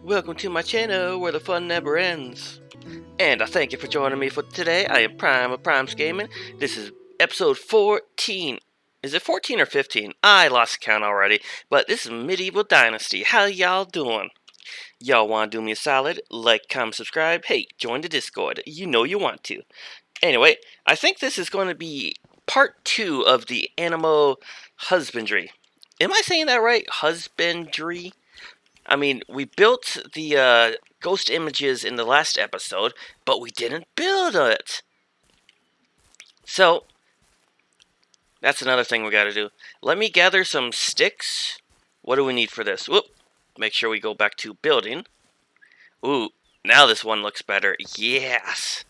Welcome to my channel where the fun never ends. And I thank you for joining me for today. I am Prime of Prime's Gaming. This is episode 14. Is it 14 or 15? I lost count already. But this is Medieval Dynasty. How y'all doing? Y'all want to do me a solid? Like, comment, subscribe. Hey, join the Discord. You know you want to. Anyway, I think this is going to be part 2 of the animal husbandry. Am I saying that right? Husbandry? I mean, we built the ghost images in the last episode, but we didn't build it. So, that's another thing we gotta do. Let me gather some sticks. What do we need for this? Whoop. Make sure we go back to building. Ooh, now this one looks better. Yes.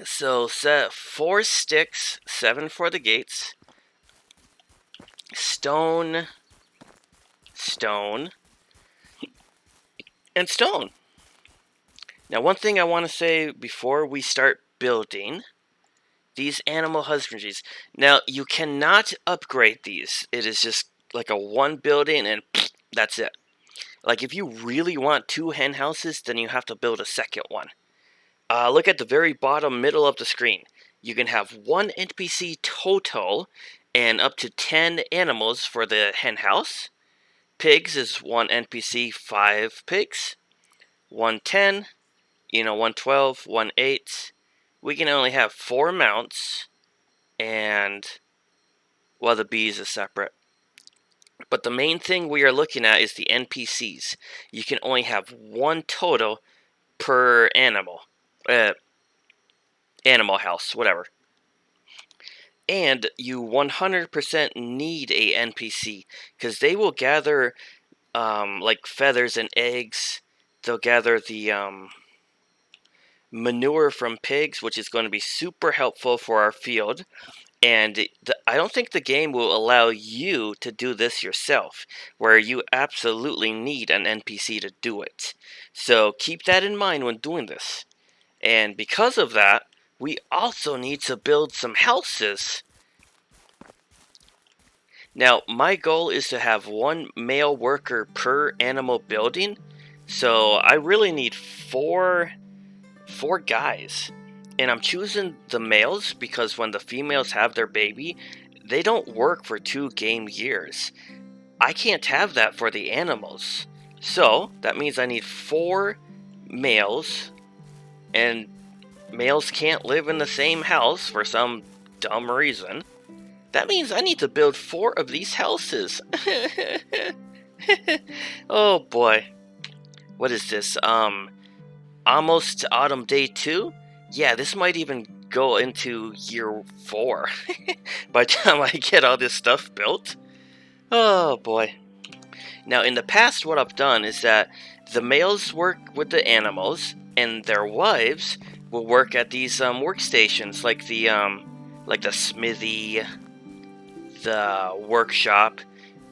So, 4 sticks, 7 for the gates. Stone. Stone. And stone. Now, one thing I want to say before we start building these animal husbandries. Now, you cannot upgrade these. It is just like a one building and that's it. Like, if you really want 2 hen houses, then you have to build a second one. Look at the very bottom middle of the screen. You can have 1 NPC total and up to 10 animals for the hen house. Pigs is 1 NPC, 5 pigs. 110, 112, 18. We can only have 4 mounts, and, well, the bees is separate. But the main thing we are looking at is the NPCs. You can only have 1 total per animal. Animal house, whatever. And you 100% need a NPC, because they will gather, like, feathers and eggs. They'll gather the, manure from pigs, which is going to be super helpful for our field. And I don't think the game will allow you to do this yourself, where you absolutely need an NPC to do it. So keep that in mind when doing this. And because of that, we also need to build some houses. Now, my goal is to have 1 male worker per animal building. So I really need 4 guys. And I'm choosing the males because when the females have their baby, they don't work for 2 game years. I can't have that for the animals. So, that means I need 4 males, and males can't live in the same house for some dumb reason. That means I need to build 4 of these houses. Oh boy. What is this? Almost autumn day 2? Yeah, this might even go into year 4 by the time I get all this stuff built. Oh boy. Now, in the past, what I've done is that the males work with the animals, and their wives will work at these workstations, like the smithy, the workshop,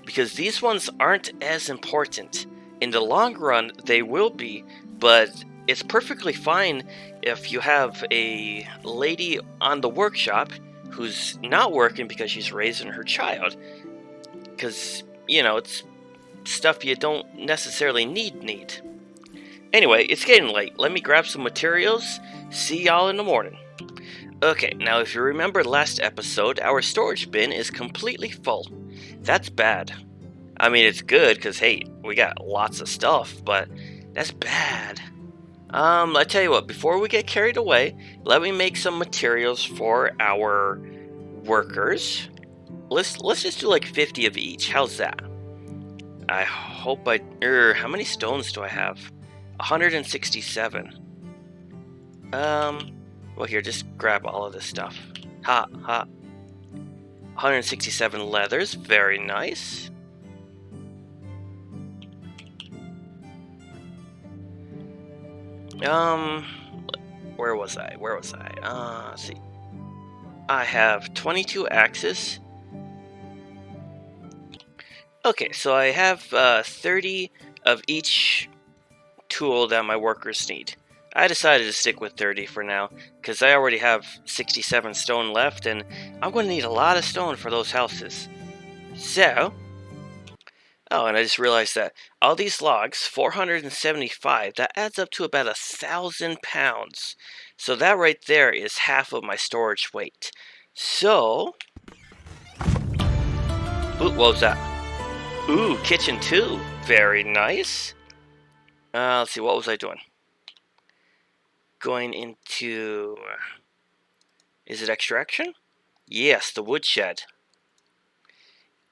because these ones aren't as important. In the long run, they will be, but it's perfectly fine if you have a lady on the workshop who's not working because she's raising her child. Because, it's stuff you don't necessarily need. Anyway, it's getting late. Let me grab some materials. See y'all in the morning. Okay, now if you remember last episode, our storage bin is completely full. That's bad. I mean, it's good because, hey, we got lots of stuff, but that's bad. I tell you what, before we get carried away, let me make some materials for our workers. Let's just do like 50 of each. How's that? I hope how many stones do I have? 167. Well, here, just grab all of this stuff. 167 leathers, very nice. Where was I? Let's see. I have 22 axes. Okay, so I have 30 of each tool that my workers need. I decided to stick with 30 for now, because I already have 67 stone left, and I'm going to need a lot of stone for those houses. So, Oh, and I just realized that all these logs, 475, that adds up to about 1,000 pounds. So that right there is half of my storage weight. So, ooh, what was that? Ooh, kitchen 2. Very nice. Let's see, what was I doing? Going into... Is it extraction? Yes, the woodshed.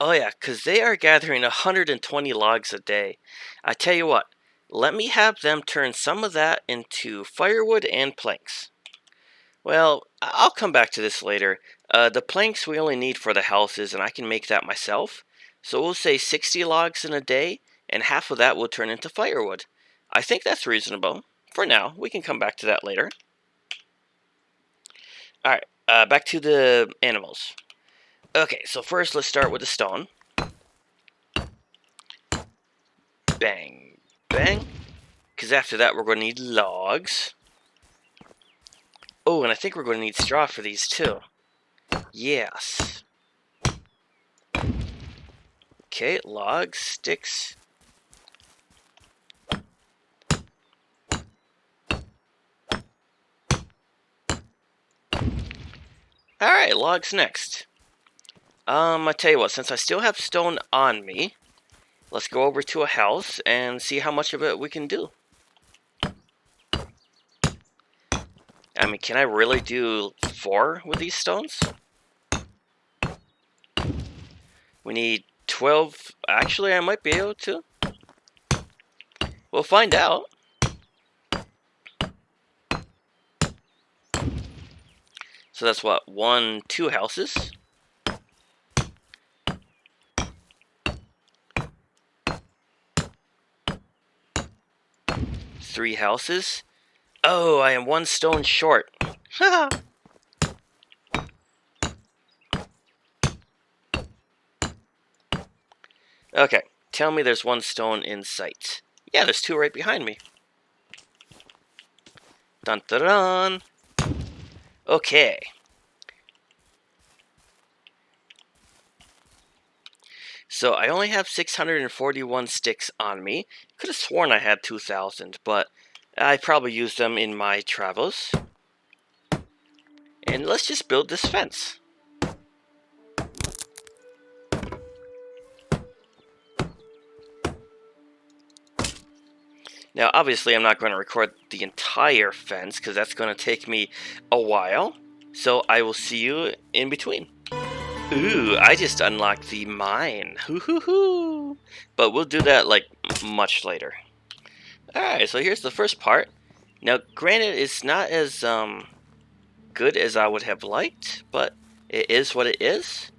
Oh yeah, because they are gathering 120 logs a day. I tell you what, let me have them turn some of that into firewood and planks. Well, I'll come back to this later. The planks we only need for the houses, and I can make that myself. So we'll say 60 logs in a day, and half of that will turn into firewood. I think that's reasonable. For now, we can come back to that later. Alright, back to the animals. Okay, so first let's start with the stone. Bang, bang. Because after that we're going to need logs. Oh, and I think we're going to need straw for these too. Yes. Okay, logs, sticks. Alright, logs next. I tell you what, since I still have stone on me, let's go over to a house and see how much of it we can do. I mean, can I really do 4 with these stones? We need 12. Actually, I might be able to. We'll find out. So that's what, 1, 2 houses. Three houses. Oh, I am 1 stone short. Okay, tell me there's 1 stone in sight. Yeah, there's 2 right behind me. Dun dun dun. Okay. So I only have 641 sticks on me. Could have sworn I had 2,000, but I probably used them in my travels. And let's just build this fence. Now, obviously, I'm not going to record the entire fence because that's going to take me a while. So I will see you in between. Ooh, I just unlocked the mine. Hoo-hoo-hoo. But we'll do that, like, much later. Alright, so here's the first part. Now, granted, it's not as, good as I would have liked, but it is what it is.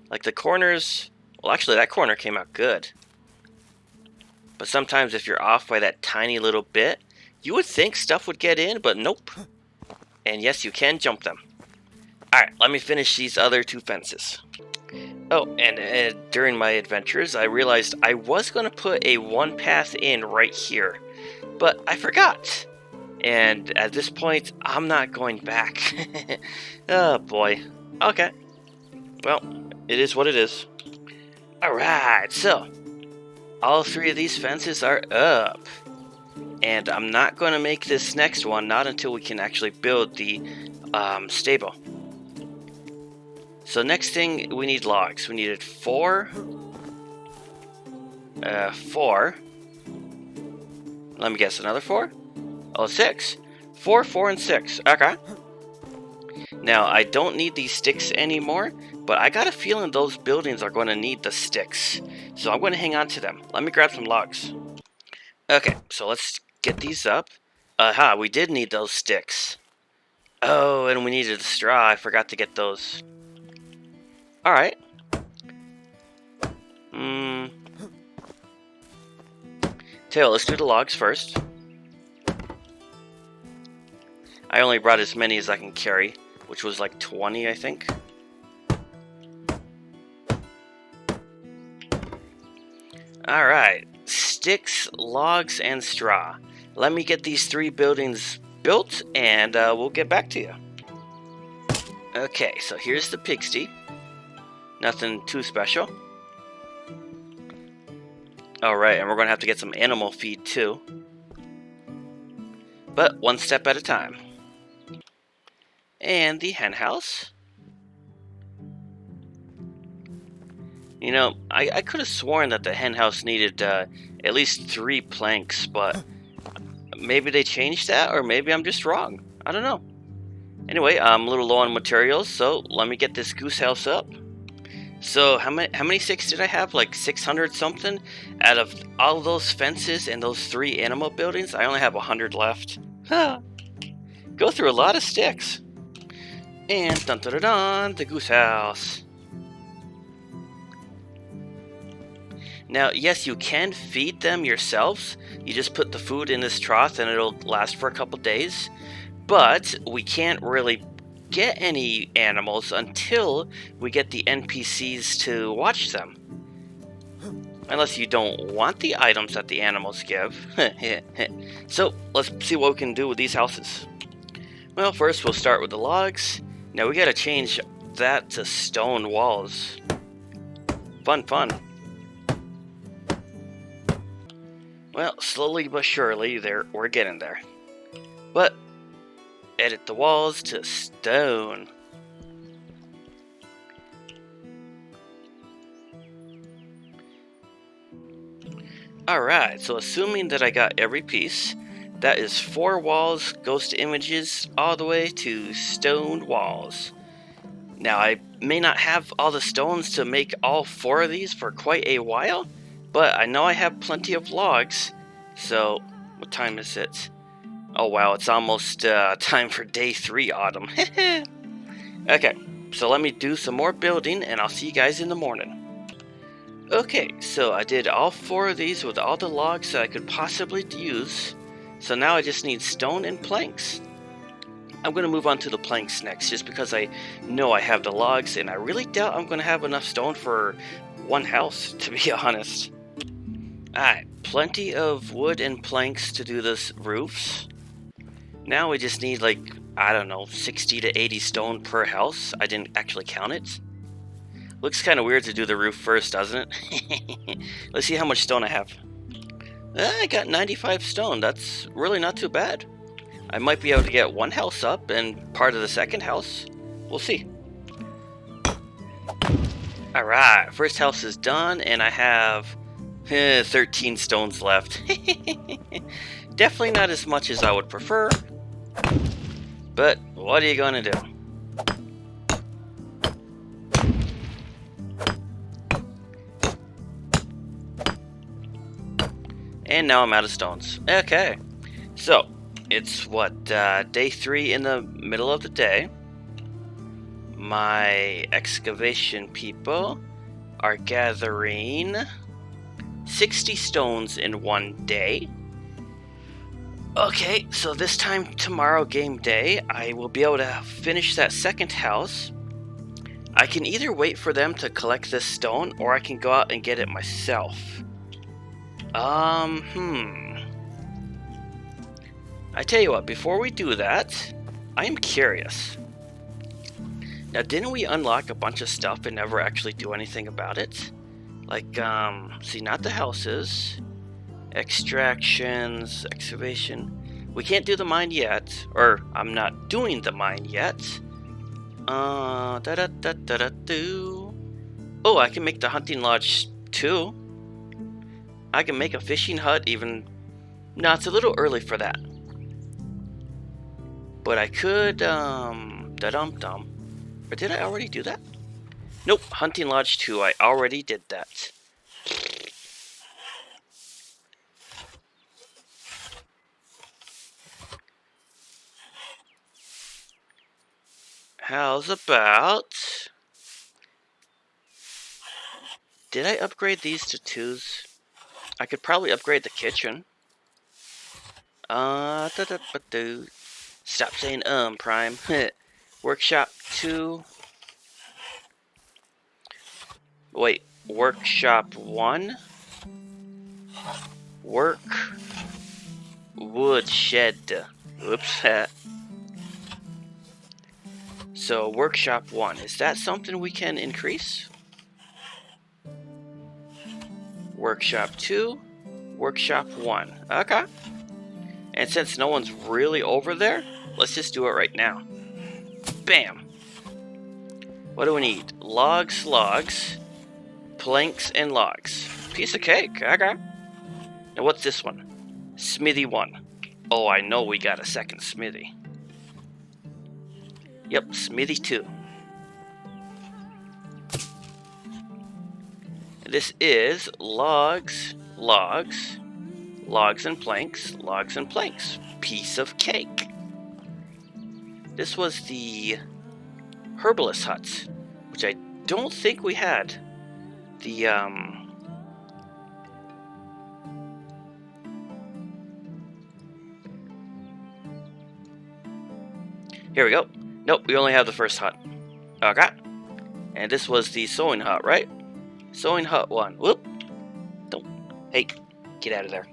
Like, the corners... Well, actually, that corner came out good. But sometimes if you're off by that tiny little bit, you would think stuff would get in, but nope. And yes, you can jump them. Alright, let me finish these other 2 fences. Oh, and during my adventures, I realized I was going to put a 1 path in right here. But I forgot. And at this point, I'm not going back. Oh boy. Okay. Well, it is what it is. Alright, so all 3 of these fences are up. And I'm not going to make this next one, not until we can actually build the stable. So next thing, we need logs. We needed 4. 4. Let me guess, another 4? Oh, 6. 4, 4, and 6. Okay. Now, I don't need these sticks anymore, but I got a feeling those buildings are going to need the sticks. So I'm going to hang on to them. Let me grab some logs. Okay, so let's get these up. Aha, we did need those sticks. Oh, and we needed a straw. I forgot to get those. Alright. Tail, let's do the logs first. I only brought as many as I can carry, which was like 20, I think. Alright. Sticks, logs, and straw. Let me get these 3 buildings built, and we'll get back to you. Okay, so here's the pigsty. Nothing too special. Alright, and we're gonna have to get some animal feed too. But one step at a time. And the hen house. You know, I could have sworn that the hen house needed at least 3 planks, but maybe they changed that, or maybe I'm just wrong. I don't know. Anyway, I'm a little low on materials, so let me get this goose house up. So how many sticks did I have? Like 600 something? Out of all those fences and those 3 animal buildings, I only have 100 left. Huh. Go through a lot of sticks. And dun dun dun dun, the goose house. Now, yes, you can feed them yourselves. You just put the food in this trough and it'll last for a couple days. But we can't really get any animals until we get the NPCs to watch them. Unless you don't want the items that the animals give. So, let's see what we can do with these houses. Well, first we'll start with the logs. Now we gotta change that to stone walls. Fun, fun. Well, slowly but surely, we're getting there. But, edit the walls to stone. Alright, so assuming that I got every piece, that is 4 walls, ghost images, all the way to stone walls. Now, I may not have all the stones to make all 4 of these for quite a while, but I know I have plenty of logs. So, what time is it? Oh wow, it's almost time for day 3 autumn. Okay, so let me do some more building and I'll see you guys in the morning. Okay, so I did all 4 of these with all the logs that I could possibly use. So now I just need stone and planks. I'm going to move on to the planks next, just because I know I have the logs, and I really doubt I'm going to have enough stone for one house, to be honest. Alright, plenty of wood and planks to do this roofs. Now we just need, like, I don't know, 60 to 80 stone per house. I didn't actually count it. Looks kind of weird to do the roof first, doesn't it? Let's see how much stone I have. I got 95 stone. That's really not too bad. I might be able to get one house up and part of the second house. We'll see. Alright, first house is done, and I have 13 stones left. Definitely not as much as I would prefer, but what are you gonna do? And now I'm out of stones. Okay, so it's what, day 3 in the middle of the day. My excavation people are gathering 60 stones in one day. Okay, so this time tomorrow, game day, I will be able to finish that second house. I can either wait for them to collect this stone, or I can go out and get it myself. I tell you what, before we do that, I am curious. Now, didn't we unlock a bunch of stuff and never actually do anything about it? Like, see, not the houses, extractions, excavation. We can't do the mine yet, or I'm not doing the mine yet. Oh, I can make the hunting lodge too. I can make a fishing hut even. No, it's a little early for that. But I could, da-dum-dum. Or did I already do that? Nope, hunting lodge 2, I already did that. How's about... Did I upgrade these to 2s? I could probably upgrade the kitchen. Stop saying Prime. Workshop 2. Wait, workshop 1. Work wood shed. Oops. So workshop 1, is that something we can increase? Workshop 2, Workshop 1. Okay. And since no one's really over there, let's just do it right now. Bam! What do we need? Logs, planks, and logs. Piece of cake. Okay. Now what's this one? Smithy 1. Oh, I know we got a second smithy. Yep, smithy 2. This is logs, and planks. Piece of cake. This was the herbalist huts, which I don't think we had. The, Here we go. Nope, we only have the first hut. Okay. And this was the sewing hut, right? Sewing hut 1. Whoop. Don't. Hey, get out of there.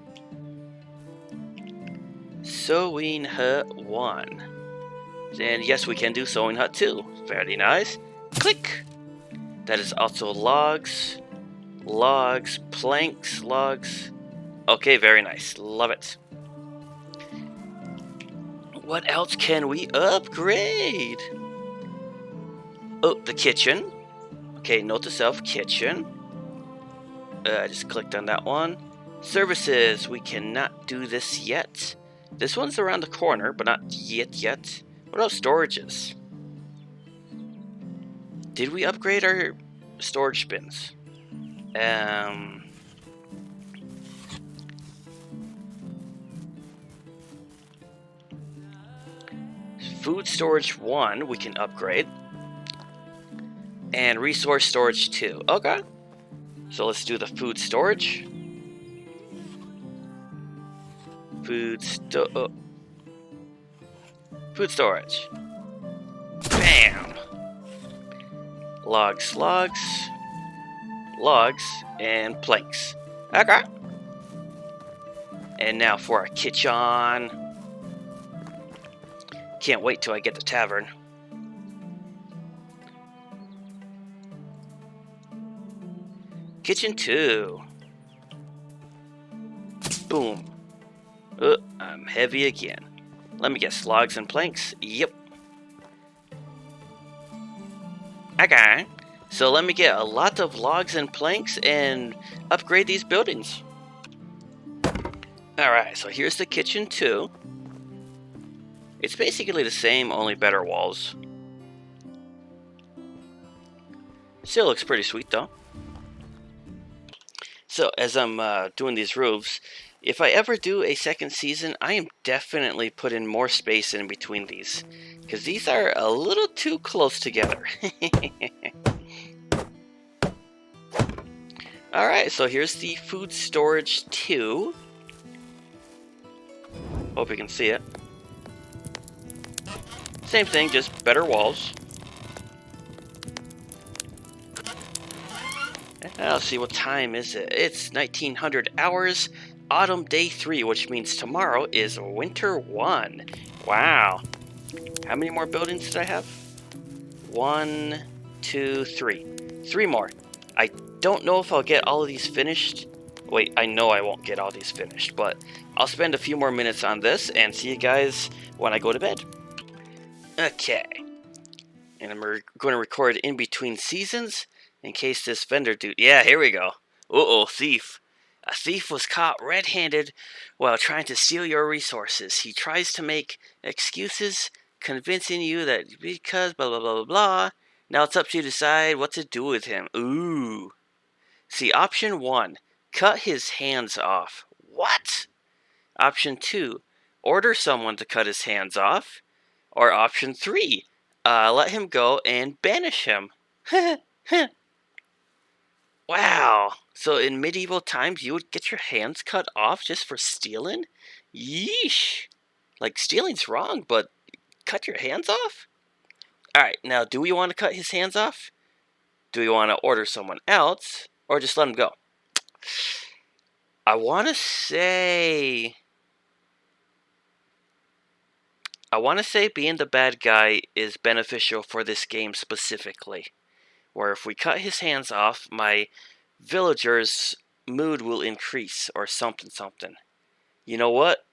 Sewing hut 1. And yes, we can do sewing hut 2. Very nice. Click. That is also logs, planks, logs. Okay, very nice. Love it. What else can we upgrade? Oh, the kitchen. Okay, note to self, kitchen. I just clicked on that one. Services, we cannot do this yet. This one's around the corner, but not yet. What about storages? Did we upgrade our storage bins? Food storage 1, we can upgrade. And resource storage 2. Okay. So let's do the food storage. Food storage. Bam! Logs, and planks. Okay. And now for our kitchen. Can't wait till I get the tavern. Kitchen 2. Boom. I'm heavy again. Let me guess, logs and planks? Yep. Okay. So let me get a lot of logs and planks and upgrade these buildings. Alright, so here's the kitchen 2. It's basically the same, only better walls. Still looks pretty sweet though. So as I'm doing these roofs, if I ever do a second season, I am definitely putting more space in between these, because these are a little too close together. Alright, so here's the food storage 2. Hope you can see it. Same thing, just better walls. I'll see, what time is it? It's 1900 hours, autumn day 3, which means tomorrow is winter 1. Wow. How many more buildings did I have? 1, 2, 3. 3 more. I don't know if I'll get all of these finished. Wait, I know I won't get all these finished, but I'll spend a few more minutes on this and see you guys when I go to bed. Okay. And I'm going to record in between seasons in case this vendor dude... Yeah, here we go. Uh-oh, thief. A thief was caught red-handed while trying to steal your resources. He tries to make excuses, convincing you that because blah blah blah blah blah. Now it's up to you to decide what to do with him. Ooh. See, option 1, cut his hands off. What? Option 2, order someone to cut his hands off. Or option 3, let him go and banish him. Wow. So in medieval times, you would get your hands cut off just for stealing? Yeesh. Like, stealing's wrong, but cut your hands off? Alright, now, do we want to cut his hands off? Do we want to order someone else? Or just let him go? I want to say being the bad guy is beneficial for this game specifically. Where if we cut his hands off, my villagers mood will increase or something something. You know what?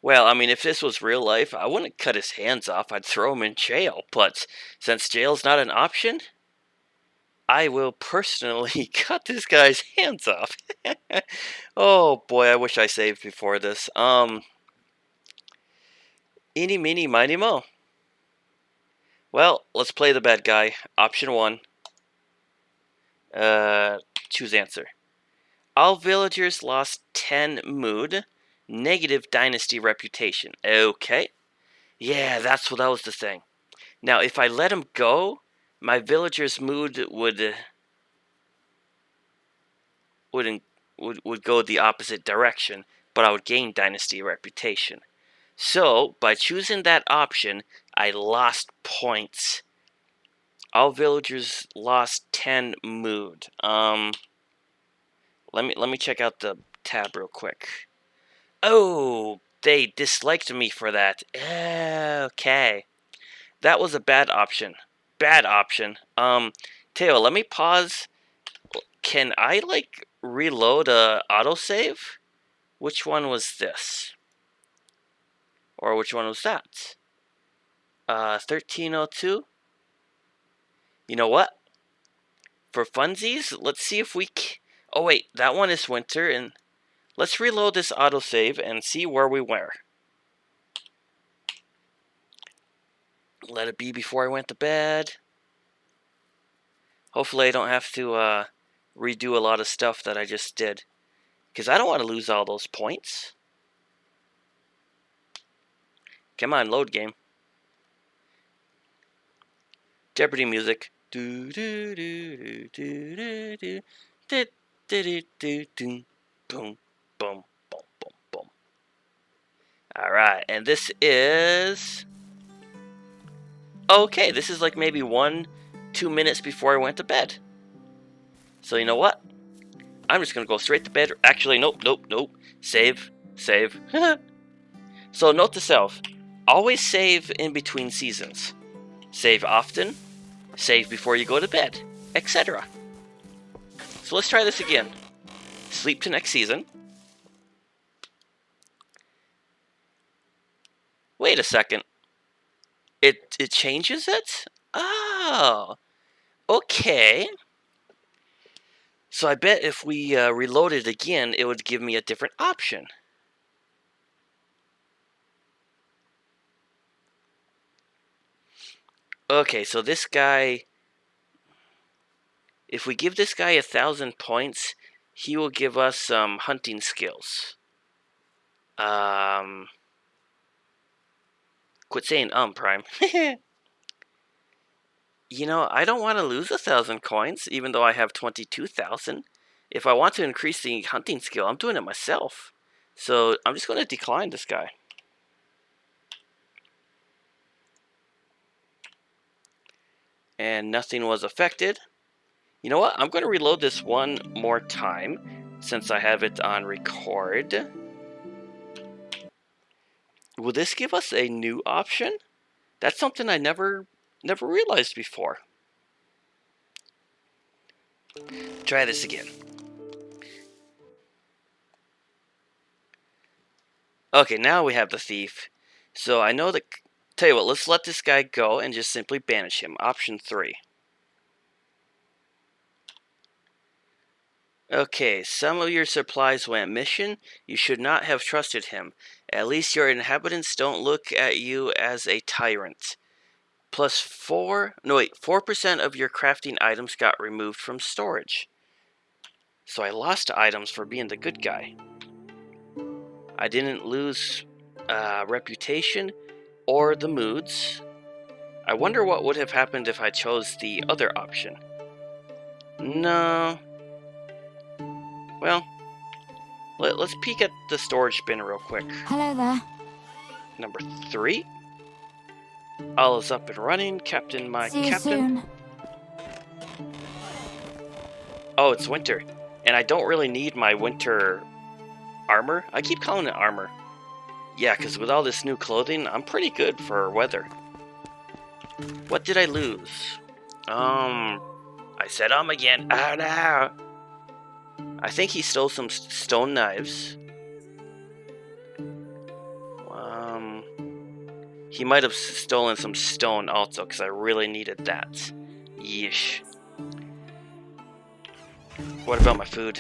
Well, I mean, if this was real life, I wouldn't cut his hands off. I'd throw him in jail. But since jail's not an option, I will personally cut this guy's hands off. Oh boy, I wish I saved before this. Eeny, meeny, miny, mo. Well, let's play the bad guy. Option 1. Choose answer. All villagers lost 10 mood. Negative dynasty reputation. Okay. Yeah, that's what that was the thing. Now, if I let him go, my villagers' mood would go the opposite direction, but I would gain dynasty reputation. So, by choosing that option, I lost points. All villagers lost 10 mood. Let me check out the tab real quick. Oh, they disliked me for that. Okay. That was a bad option. Bad option. Teo, let me pause. Can I, like, reload a autosave? Which one was this? Or which one was that? 1302? You know what? For funsies, let's see if we oh wait, that one is winter, and let's reload this autosave and see where we were. Let it be before I went to bed. Hopefully I don't have to redo a lot of stuff that I just did, because I don't want to lose all those points. Come on, load game. Jeopardy music. Do do do do do do do do do do. Boom, boom, boom, boom, boom. All right, and this is okay. This is like maybe 1-2 minutes before I went to bed. So you know what? I'm just gonna go straight to bed. Actually, nope. Save. So note to self: always save in between seasons. Save often. Save before you go to bed, etc. So let's try this again. Sleep to next season. Wait a second. It changes it? Oh. Okay. So I bet if we reload it again, it would give me a different option. Okay, so this guy, if we give this guy 1,000 points, he will give us some hunting skills. Quit saying Prime. You know, I don't want to lose 1,000 coins, even though I have 22,000. If I want to increase the hunting skill, I'm doing it myself. So I'm just going to decline this guy. And nothing was affected. You know what? I'm going to reload this one more time, since I have it on record. Will this give us a new option? That's something I never realized before. Try this again. Okay, now we have the thief. So I know that... Tell you what, let's let this guy go and just simply banish him. Option 3. Okay, some of your supplies went missing. You should not have trusted him. At least your inhabitants don't look at you as a tyrant. Plus 4% of your crafting items got removed from storage. So I lost items for being the good guy. I didn't lose reputation or the moods. I wonder what would have happened if I chose the other option. No. Well, let's peek at the storage bin real quick. Hello there. Number 3. All is up and running. Captain, my See you captain. soon. Oh, it's winter. And I don't really need my winter armor. I keep calling it armor. Yeah, because with all this new clothing, I'm pretty good for weather. What did I lose? I said again. Oh no! I think he stole some stone knives. He might have stolen some stone also, because I really needed that. Yeesh. What about my food?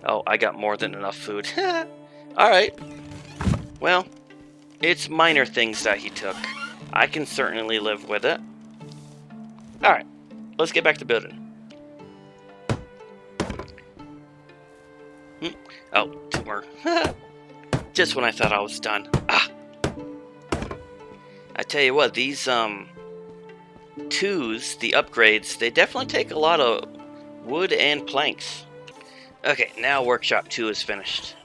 Oh, I got more than enough food. Alright. Well, it's minor things that he took. I can certainly live with it. Alright, let's get back to building. Oh, two more. Just when I thought I was done. I tell you what, these twos, the upgrades, they definitely take a lot of wood and planks. Okay, now workshop 2 is finished.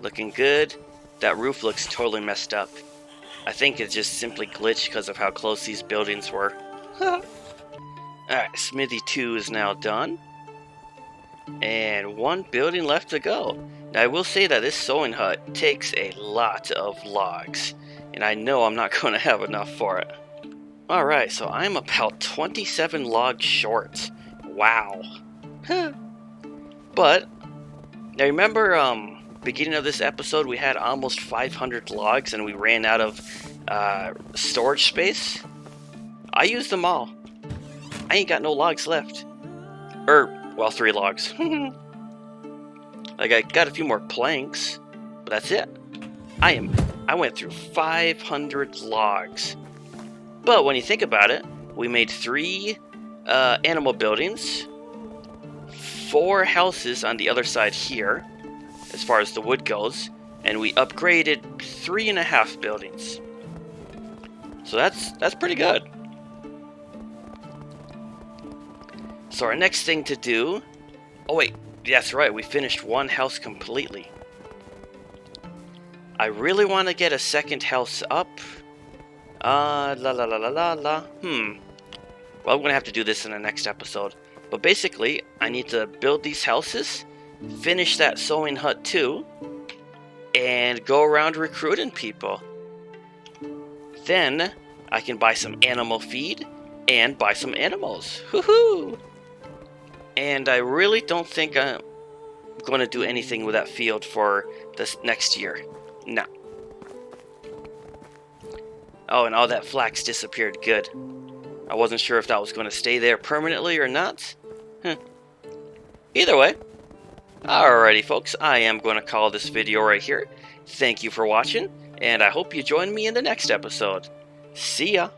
Looking good. That roof looks totally messed up. I think it just simply glitched because of how close these buildings were. Alright, Smithy 2 is now done. And one building left to go. Now I will say that this sewing hut takes a lot of logs. And I know I'm not going to have enough for it. Alright, so I'm about 27 logs short. Wow. But, now remember, beginning of this episode, we had almost 500 logs and we ran out of storage space? I used them all. I ain't got no logs left. Well, 3 logs. Like, I got a few more planks, but that's it. I went through 500 logs. But when you think about it, we made 3 animal buildings, 4 houses on the other side here, as far as the wood goes, and we upgraded 3.5 buildings. So that's pretty good. So our next thing to do... Oh wait, that's right, we finished 1 house completely. I really want to get a second house up. Well, I'm going to have to do this in the next episode. But basically, I need to build these houses, finish that sewing hut too, and go around recruiting people. Then, I can buy some animal feed and buy some animals. Woohoo! And I really don't think I'm going to do anything with that field for this next year. No. Oh, and all that flax disappeared. Good. I wasn't sure if that was going to stay there permanently or not. Either way. Alrighty, folks. I am going to call this video right here. Thank you for watching, and I hope you join me in the next episode. See ya!